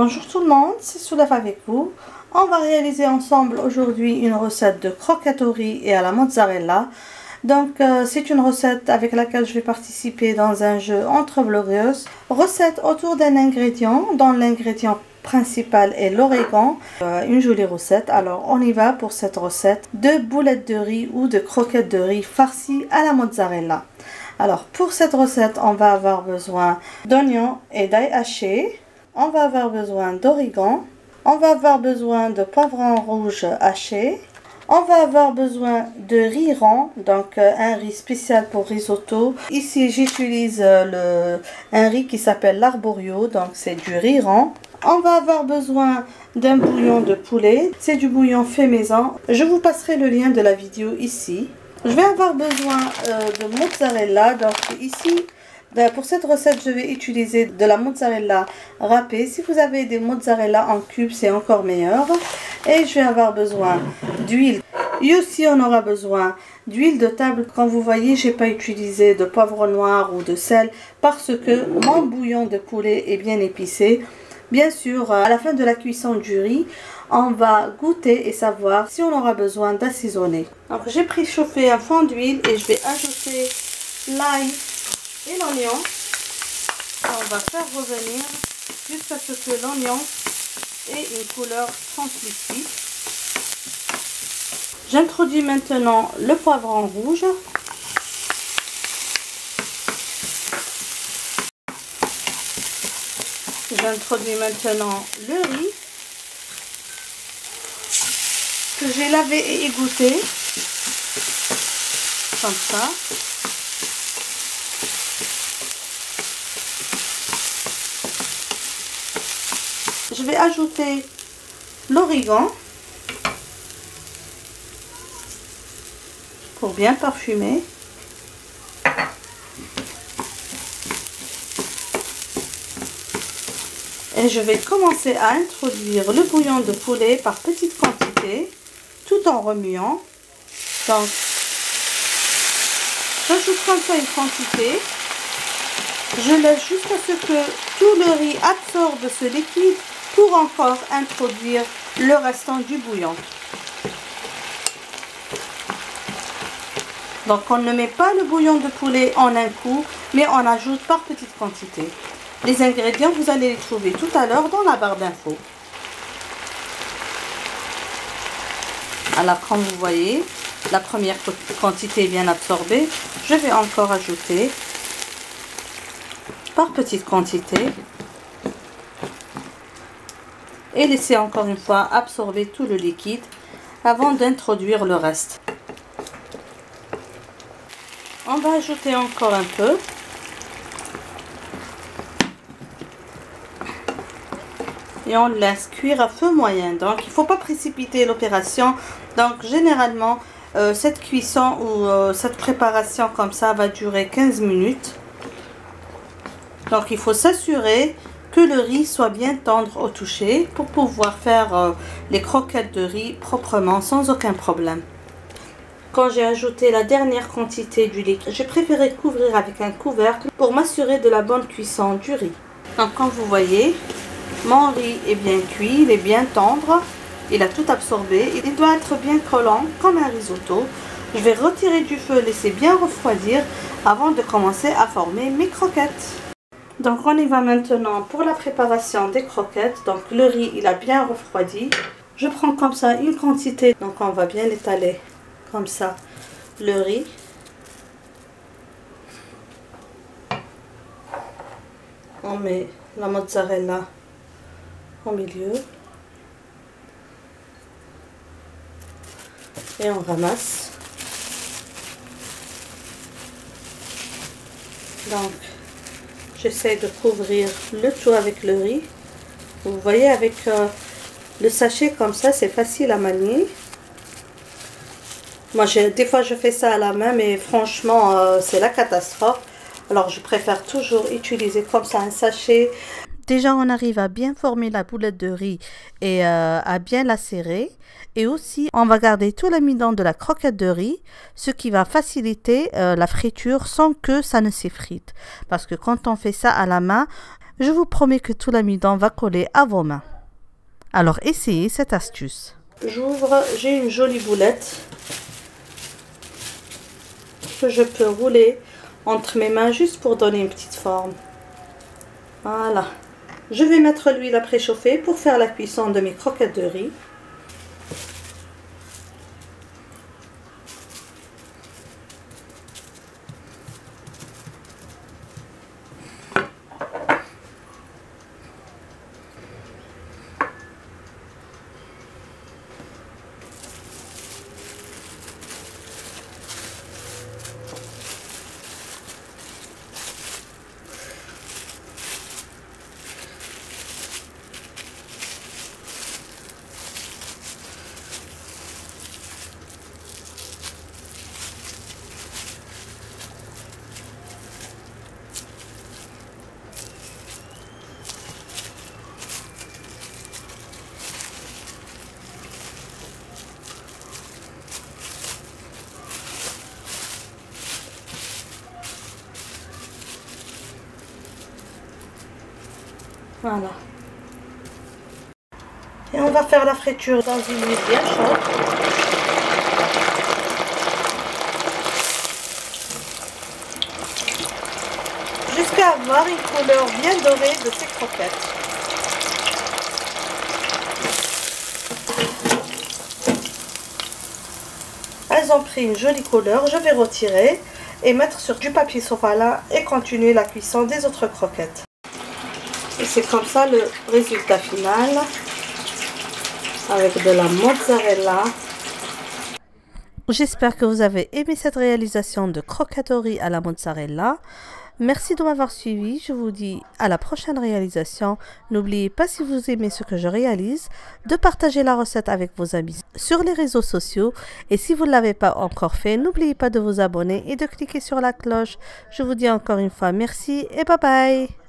Bonjour tout le monde, c'est Soulaf avec vous. On va réaliser ensemble aujourd'hui une recette de croquettes au riz et à la mozzarella. Donc c'est une recette avec laquelle je vais participer dans un jeu entre blogueuses. Recette autour d'un ingrédient dont l'ingrédient principal est l'origan. Une jolie recette. Alors on y va pour cette recette de boulettes de riz ou de croquettes de riz farcies à la mozzarella. Alors pour cette recette on va avoir besoin d'oignons et d'ail haché. On va avoir besoin d'origan, on va avoir besoin de poivron rouge haché, on va avoir besoin de riz rond, donc un riz spécial pour risotto. Ici j'utilise un riz qui s'appelle l'arborio, donc c'est du riz rond. On va avoir besoin d'un bouillon de poulet, c'est du bouillon fait maison. Je vous passerai le lien de la vidéo ici. Je vais avoir besoin de mozzarella, donc ici pour cette recette, je vais utiliser de la mozzarella râpée. Si vous avez des mozzarella en cubes, c'est encore meilleur. Et je vais avoir besoin d'huile. Et aussi, on aura besoin d'huile de table. Comme vous voyez, j'ai pas utilisé de poivre noir ou de sel parce que mon bouillon de poulet est bien épicé. Bien sûr, à la fin de la cuisson du riz, on va goûter et savoir si on aura besoin d'assaisonner. Donc, j'ai préchauffé un fond d'huile et je vais ajouter l'ail et l'oignon. On va faire revenir jusqu'à ce que l'oignon ait une couleur translucide. J'introduis maintenant le poivron rouge. J'introduis maintenant le riz que j'ai lavé et égoutté comme ça. Je vais ajouter l'origan pour bien parfumer. Et je vais commencer à introduire le bouillon de poulet par petites quantités, tout en remuant. Donc, j'ajoute comme ça une quantité. Je laisse jusqu'à ce que tout le riz absorbe ce liquide pour encore introduire le restant du bouillon. Donc on ne met pas le bouillon de poulet en un coup, mais on ajoute par petite quantité. Les ingrédients, vous allez les trouver tout à l'heure dans la barre d'infos. Alors comme vous voyez, la première quantité est bien absorbée. Je vais encore ajouter par petite quantité. Et laisser encore une fois absorber tout le liquide avant d'introduire le reste. On va ajouter encore un peu. Et on laisse cuire à feu moyen. Donc il ne faut pas précipiter l'opération. Donc généralement cette cuisson ou cette préparation comme ça va durer 15 minutes. Donc il faut s'assurer que le riz soit bien tendre au toucher pour pouvoir faire les croquettes de riz proprement sans aucun problème. Quand j'ai ajouté la dernière quantité du liquide, j'ai préféré couvrir avec un couvercle pour m'assurer de la bonne cuisson du riz. Donc comme vous voyez, mon riz est bien cuit, il est bien tendre, il a tout absorbé, il doit être bien collant comme un risotto. Je vais retirer du feu, laisser bien refroidir avant de commencer à former mes croquettes. Donc on y va maintenant pour la préparation des croquettes. Donc le riz il a bien refroidi. Je prends comme ça une quantité. Donc on va bien étaler comme ça le riz. On met la mozzarella au milieu. Et on ramasse. Donc j'essaie de couvrir le tout avec le riz. Vous voyez avec le sachet comme ça, c'est facile à manier. Moi, des fois, je fais ça à la main, mais franchement, c'est la catastrophe. Alors, je préfère toujours utiliser comme ça un sachet. Déjà, on arrive à bien former la boulette de riz et à bien la serrer. Et aussi, on va garder tout l'amidon de la croquette de riz, ce qui va faciliter la friture sans que ça ne s'effrite. Parce que quand on fait ça à la main, Je vous promets que tout l'amidon va coller à vos mains. Alors essayez cette astuce. J'ouvre, j'ai une jolie boulette que je peux rouler entre mes mains juste pour donner une petite forme. Voilà. Je vais mettre l'huile à préchauffer pour faire la cuisson de mes croquettes de riz. Voilà. Et on va faire la friture dans une huile bien chaude. Jusqu'à avoir une couleur bien dorée de ces croquettes. Elles ont pris une jolie couleur. Je vais retirer et mettre sur du papier sopalin et continuer la cuisson des autres croquettes. Et c'est comme ça le résultat final, avec de la mozzarella. J'espère que vous avez aimé cette réalisation de croquettes au riz à la mozzarella. Merci de m'avoir suivi. Je vous dis à la prochaine réalisation. N'oubliez pas, si vous aimez ce que je réalise, de partager la recette avec vos amis sur les réseaux sociaux. Et si vous ne l'avez pas encore fait, n'oubliez pas de vous abonner et de cliquer sur la cloche. Je vous dis encore une fois merci et bye bye.